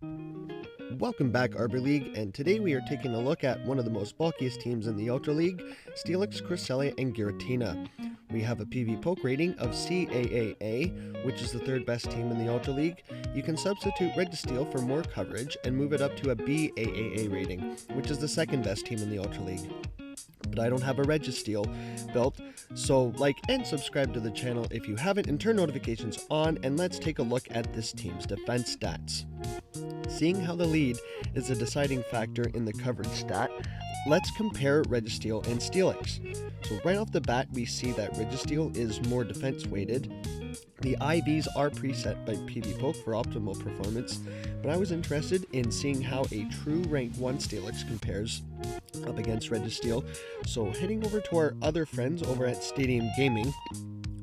Welcome back, Arbor League, and today we are taking a look at one of the most bulkiest teams in the Ultra League, Steelix, Cresselia, and Giratina. We have a PvPoke rating of CAAA, which is the third best team in the Ultra League. You can substitute Registeel for more coverage and move it up to a BAAA rating, which is the second best team in the Ultra League. But I don't have a Registeel built, so like and subscribe to the channel if you haven't and turn notifications on, and let's take a look at this team's defense stats. Seeing how the lead is a deciding factor in the coverage stat, let's compare Registeel and Steelix. So right off the bat, we see that Registeel is more defense weighted. The IVs are preset by PvPoke for optimal performance, but I was interested in seeing how a true rank 1 Steelix compares up against Registeel. So heading over to our other friends over at Stadium Gaming,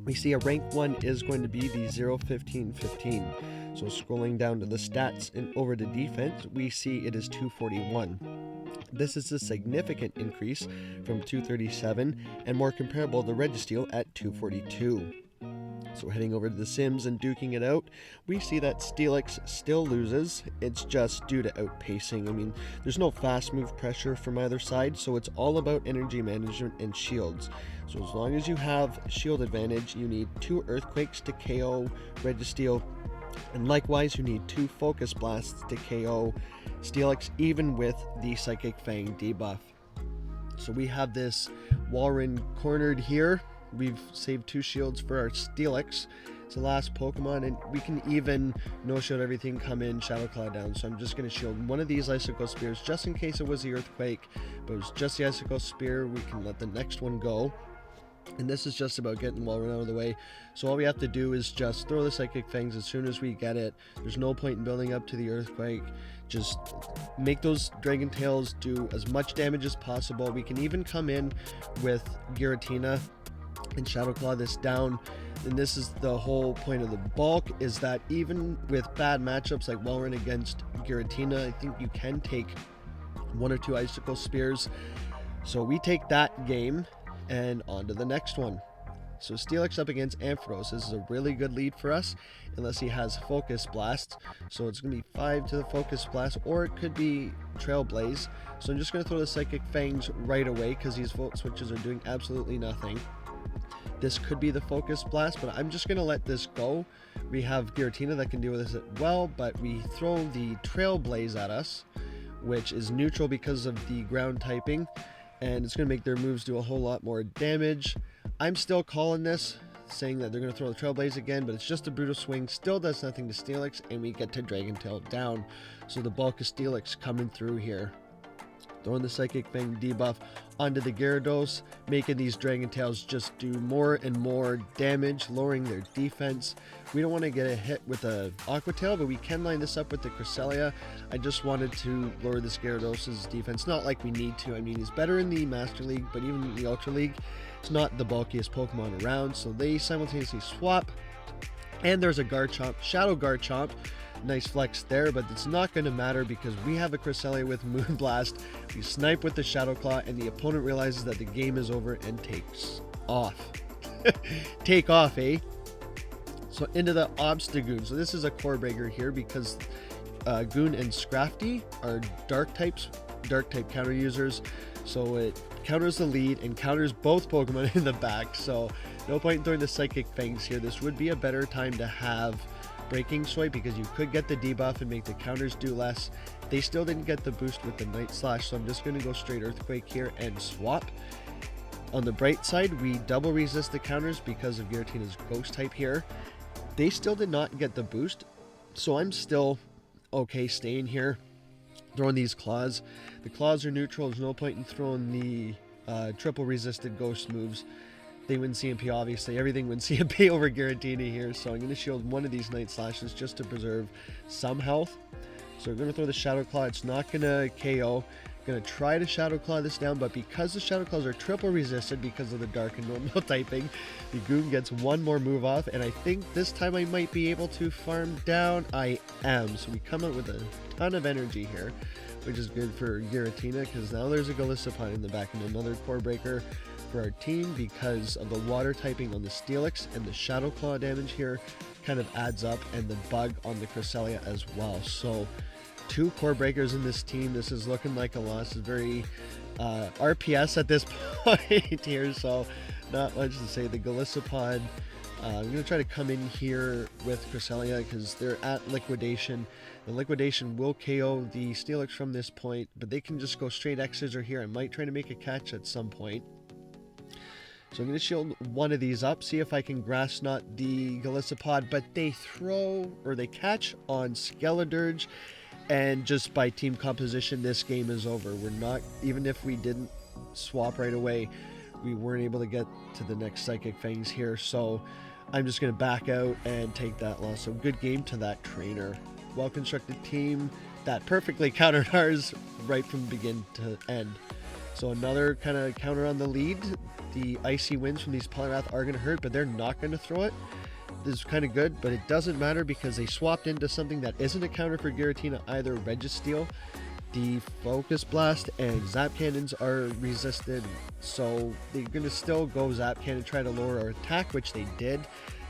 we see a rank 1 is going to be the 0-15-15. So scrolling down to the stats and over to defense, we see it is 241. This is a significant increase from 237 and more comparable to Registeel at 242. So heading over to the Sims and duking it out, we see that Steelix still loses. It's just due to outpacing. I mean, there's no fast move pressure from either side, so it's all about energy management and shields. So as long as you have shield advantage, you need 2 Earthquakes to KO Registeel, and likewise you need 2 Focus Blasts to KO Steelix, even with the Psychic Fang debuff. So we have this Walrein cornered here. We've saved 2 shields for our Steelix. It's the last Pokemon, and we can even no-shield everything, come in, Shadow Claw down. So I'm just going to shield one of these Icicle Spears just in case it was the Earthquake, but it was just the Icicle Spear. We can let the next one go. And this is just about getting Walrein out of the way. So all we have to do is just throw the Psychic Fangs as soon as we get it. There's no point in building up to the Earthquake. Just make those Dragon Tails do as much damage as possible. We can even come in with Giratina and Shadow Claw this down. And this is the whole point of the bulk, is that even with bad matchups like Walrein against Giratina, I think you can take 1 or 2 Icicle Spears. So we take that game and on to the next one. So Steelix up against Ampharos. This is a really good lead for us, unless he has Focus Blast. So it's going to be 5 to the Focus Blast, or it could be Trailblaze. So I'm just going to throw the Psychic Fangs right away, because these Volt Switches are doing absolutely nothing. This could be the Focus Blast, but I'm just going to let this go. We have Giratina that can deal with this as well, but we throw the Trailblaze at us, which is neutral because of the ground typing, and it's going to make their moves do a whole lot more damage. I'm still calling this, saying that they're going to throw the Trailblaze again, but it's just a Brutal Swing, still does nothing to Steelix, and we get to Dragon Tail down. So the bulk of Steelix coming through here. Throwing the Psychic Fang debuff onto the Gyarados, making these Dragon Tails just do more and more damage, lowering their defense. We don't want to get a hit with a Aqua Tail, but we can line this up with the Cresselia. I just wanted to lower this Gyarados' defense. Not like we need to. I mean, he's better in the Master League, but even in the Ultra League, it's not the bulkiest Pokemon around. So they simultaneously swap. And there's a Garchomp, Shadow Garchomp. Nice flex there, but it's not going to matter because we have a Cresselia with Moonblast. We snipe with the Shadow Claw, and the opponent realizes that the game is over and takes off. Take off, eh? So into the Obstagoon. So this is a core breaker here because Goon and Scrafty are dark type counter users. So it counters the lead and counters both Pokemon in the back. So no point in throwing the Psychic Fangs here. This would be a better time to have Breaking Swipe, because you could get the debuff and make the counters do less. They still didn't get the boost with the Night Slash, so I'm just going to go straight Earthquake here and swap. On the bright side, we double resist the counters because of Giratina's Ghost type here. They still did not get the boost, so I'm still okay staying here, throwing these Claws. The Claws are neutral. There's no point in throwing the triple resisted Ghost moves. They win CMP, obviously. Everything wins CMP over Giratina here. So I'm going to shield one of these Night Slashes just to preserve some health. So we're going to throw the Shadow Claw. It's not going to KO. Going to try to Shadow Claw this down, but because the Shadow Claws are triple resisted because of the Dark and Normal typing, the Goon gets one more move off, and I think this time I might be able to farm down. I am. So we come out with a ton of energy here, which is good for Giratina, because now there's a Golisopod in the back and another core breaker for our team because of the water typing on the Steelix, and the Shadow Claw damage here kind of adds up, and the bug on the Cresselia as well. So 2 core breakers in this team. This is looking like a loss. It's very RPS at this point here, so not much to say. The Golisopod, I'm going to try to come in here with Cresselia because they're at liquidation. The liquidation will KO the Steelix from this point, but they can just go straight X-Scissor here. I might try to make a catch at some point. So I'm going to shield one of these up, see if I can Grass Knot the Golisopod, but they throw, or they catch on Skeledirge, and just by team composition, this game is over. We're not, even if we didn't swap right away, we weren't able to get to the next Psychic Fangs here, so I'm just going to back out and take that loss. So good game to that trainer. Well-constructed team that perfectly countered ours right from begin to end. So another kind of counter on the lead. The Icy Winds from these Polyrath are going to hurt, but they're not going to throw it. This is kind of good, but it doesn't matter because they swapped into something that isn't a counter for Giratina either. Registeel, the Focus Blast, and Zap Cannons are resisted, so they're going to still go Zap Cannon, try to lower our attack, which they did,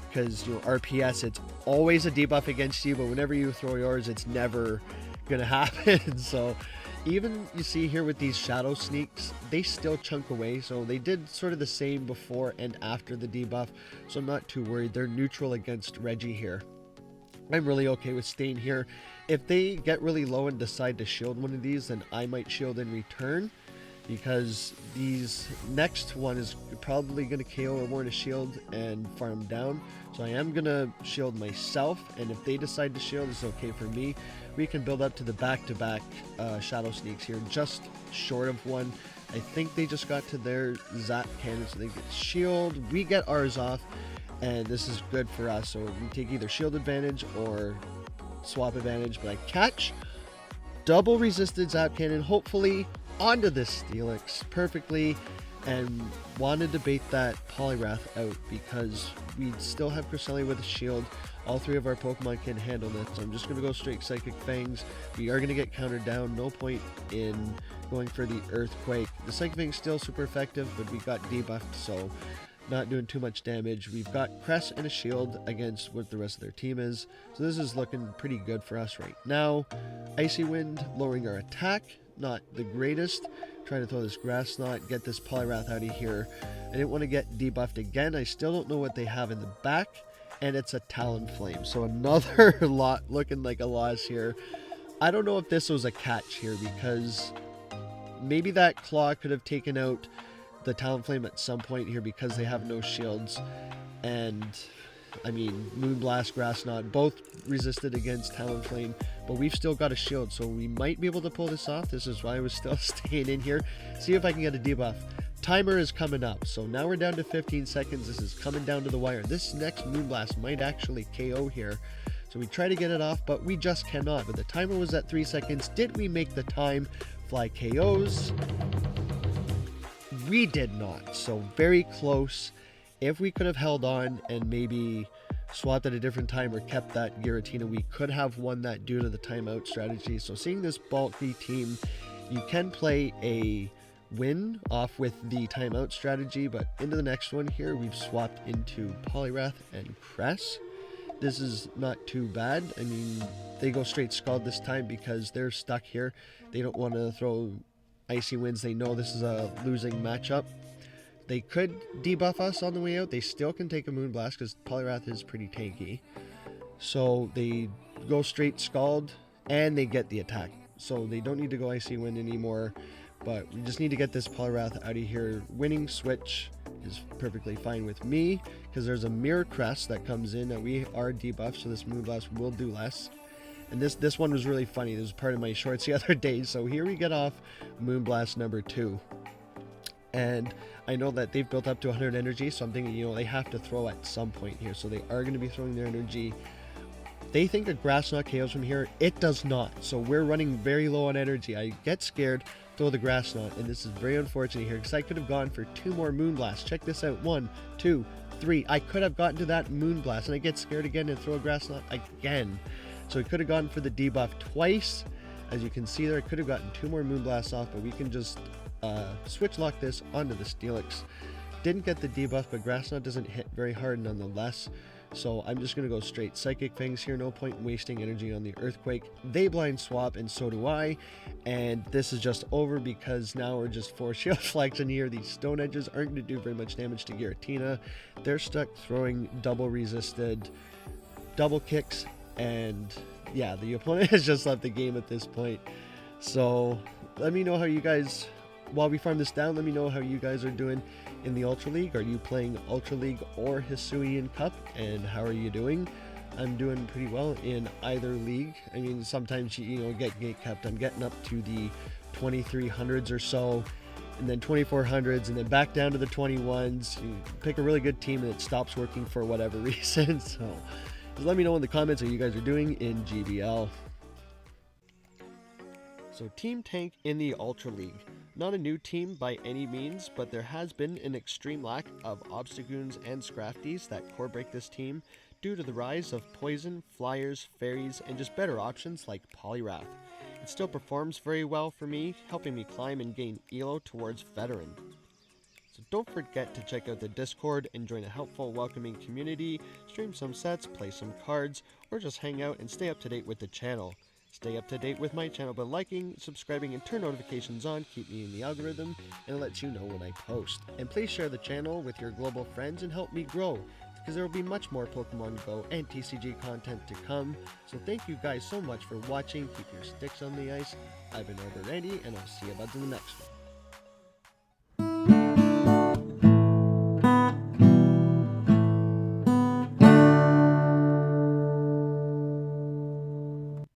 because, you know, RPS, it's always a debuff against you, but whenever you throw yours, it's never going to happen. So even you see here with these Shadow Sneaks, they still chunk away, so they did sort of the same before and after the debuff, so I'm not too worried. They're neutral against Reggie here. I'm really okay with staying here. If they get really low and decide to shield one of these, then I might shield in return, because these next one is probably going to KO or warn a shield and farm down. So I am going to shield myself, and if they decide to shield, it's okay for me. We can build up to the back-to-back Shadow Sneaks here, just short of one. I think they just got to their Zap Cannon, so they get shield. We get ours off, and this is good for us. So we take either shield advantage or swap advantage, but I catch double resisted Zap Cannon, hopefully onto this Steelix perfectly, and wanted to bait that Polyrath out because we still have Cresselia with a shield. All 3 of our Pokemon can handle this. So I'm just going to go straight Psychic Fangs. We are going to get countered down. No point in going for the Earthquake. The Psychic Fang's still super effective, but we got debuffed, so not doing too much damage. We've got Crest and a shield against what the rest of their team is. So this is looking pretty good for us right now. Icy Wind lowering our attack. Not the greatest. Trying to throw this Grass Knot, get this Polyrath out of here. I didn't want to get debuffed again. I still don't know what they have in the back, and it's a Talonflame. So another lot looking like a loss here. I don't know if this was a catch here, because maybe that Claw could have taken out the Talonflame at some point here because they have no shields. And I mean, Moonblast, Grass Knot, both resisted against Talonflame, but we've still got a shield, so we might be able to pull this off. This is why I was still staying in here. See if I can get a debuff. Timer is coming up, so now we're down to 15 seconds. This is coming down to the wire. This next Moonblast might actually KO here, so we try to get it off, but we just cannot. But the timer was at 3 seconds. Did we make the time fly KOs? We did not, so very close. If we could have held on and maybe swapped at a different time or kept that Giratina, we could have won that due to the timeout strategy. So seeing this bulky team, you can play a win off with the timeout strategy, but into the next one here, we've swapped into Polyrath and Cress. This is not too bad. I mean, they go straight Scald this time because they're stuck here. They don't want to throw Icy Winds. They know this is a losing matchup. They could debuff us on the way out. They still can take a Moonblast because Polyrath is pretty tanky. So they go straight Scald and they get the attack. So they don't need to go Icy Wind anymore. But we just need to get this Polyrath out of here. Winning switch is perfectly fine with me because there's a Mirror Crest that comes in and we are debuffed, so this Moonblast will do less. And this one was really funny. This was part of my shorts the other day. So here we get off Moonblast number 2. And I know that they've built up to 100 energy, so I'm thinking, you know, they have to throw at some point here. So they are going to be throwing their energy. They think a Grass Knot KOs from here. It does not. So we're running very low on energy. I get scared, throw the Grass Knot, and this is very unfortunate here because I could have gone for 2 more Moonblasts. Check this out. 1, 2, 3. I could have gotten to that Moonblast, and I get scared again and throw a Grass Knot again. So we could have gone for the debuff twice. As you can see there, I could have gotten 2 more Moonblasts off, but we can just switch lock this onto the Steelix. Didn't get the debuff, but Grass Knot doesn't hit very hard nonetheless. So I'm just going to go straight Psychic Fangs here, no point in wasting energy on the Earthquake. They blind swap and so do I, and this is just over because now we're just 4 Shield Flexion here. These Stone Edges aren't going to do very much damage to Giratina. They're stuck throwing double resisted, double kicks, and yeah, the opponent has just left the game at this point. So let me know how you guys, while we farm this down, let me know how you guys are doing in the Ultra League. Are you playing Ultra League or Hisuian Cup, and how are you doing? I'm doing pretty well in either league. I mean, sometimes you get gate kept. I'm getting up to the 2300s or so, and then 2400s, and then back down to the 21s. You pick a really good team and it stops working for whatever reason. So just let me know in the comments how you guys are doing in GBL. So Team Tank in the Ultra League. Not a new team by any means, but there has been an extreme lack of Obstagoons and Scrafties that core break this team due to the rise of Poison, Flyers, Fairies, and just better options like Poliwrath. It still performs very well for me, helping me climb and gain elo towards Veteran. So don't forget to check out the Discord and join a helpful, welcoming community, stream some sets, play some cards, or just hang out and stay up to date with the channel. Stay up to date with my channel by liking, subscribing, and turn notifications on. Keep me in the algorithm, and it lets you know when I post. And please share the channel with your global friends and help me grow, because there will be much more Pokemon Go and TCG content to come. So thank you guys so much for watching. Keep your sticks on the ice. I've been Over Randy, and I'll see you buds in the next one.